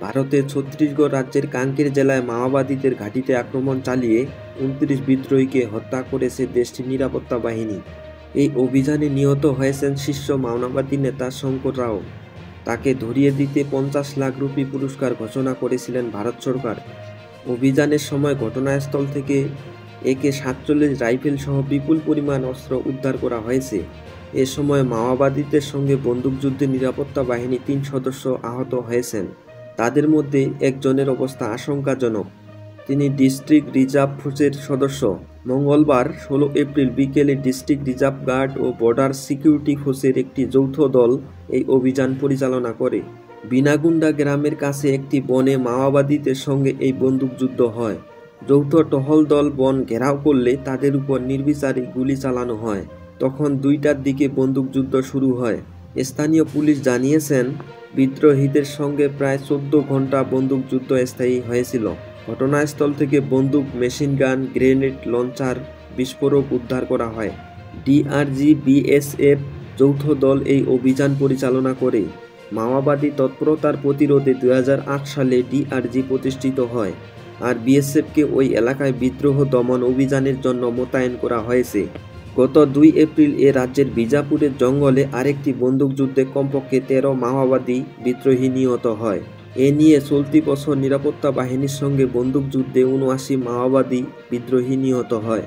ভারতের ছত্তিশগড় রাজ্যের কাঙ্কের জেলায় মাওবাদীদের ঘাঁটিতে আক্রমণ চালিয়ে ২৯ বিদ্রোহীকে হত্যা করেছে দেশটির নিরাপত্তা বাহিনী। এই অভিযানে নিহত হয়েছেন শীর্ষ মাওবাদী নেতা শঙ্কর রাও। তাকে ধরিয়ে দিতে ৫০ লাখ রুপি পুরস্কার ঘোষণা করেছিলেন ভারত সরকার। অভিযানের সময় ঘটনাস্থল থেকে AK-47 রাইফেল সহ বিপুল পরিমাণ অস্ত্র উদ্ধার করা হয়েছে। এ সময় মাওবাদীদের সঙ্গে বন্দুকযুদ্ধে নিরাপত্তা বাহিনীর ৩ সদস্য আহত হয়েছেন। তাদের মধ্যে একজনের অবস্থা আশঙ্কাজনক। তিনি ডিস্ট্রিক্ট রিজার্ভ ফোর্সের সদস্য। মঙ্গলবার ১৬ এপ্রিল বিকেলে ডিস্ট্রিক্ট রিজার্ভ গার্ড ও বর্ডার সিকিউরিটি ফোর্সের একটি যৌথ দল এই অভিযান পরিচালনা করে। বিনাগুন্ডা গ্রামের কাছে একটি বনে মাওবাদীদের সঙ্গে এই বন্দুকযুদ্ধ হয়। যৌথ টহল দল বন ঘেরাও করলে তাদের উপর নির্বিচারে গুলি চালানো হয়। তখন ২টার দিকে বন্দুকযুদ্ধ শুরু হয়। স্থানীয় পুলিশ জানিয়েছেন, বিদ্রোহীদের সঙ্গে প্রায় ১৪ ঘণ্টা বন্দুকযুদ্ধ স্থায়ী হয়েছিল। ঘটনাস্থল থেকে বন্দুক, মেশিনগান, গ্রেনেড লঞ্চার, বিস্ফোরক উদ্ধার করা হয়। ডিআরজি বিএসএফ যৌথ দল এই অভিযান পরিচালনা করে। মাওবাদী তৎপরতার প্রতিরোধে ২০০৮ সালে ডিআরজি প্রতিষ্ঠিত হয়, আর বিএসএফকে ওই এলাকায় বিদ্রোহ দমন অভিযানের জন্য মোতায়েন করা হয়েছে। গত ২ এপ্রিল রাজ্যের বিজাপুরের জঙ্গলে আরেকটি বন্দুকযুদ্ধে কমপক্ষে ১৩ মাওবাদী বিদ্রোহী নিহত হয়। এ নিয়ে চলতি বছর নিরাপত্তা বাহিনীর সঙ্গে বন্দুকযুদ্ধে ৭৯ মাওবাদী বিদ্রোহী নিহত হয়।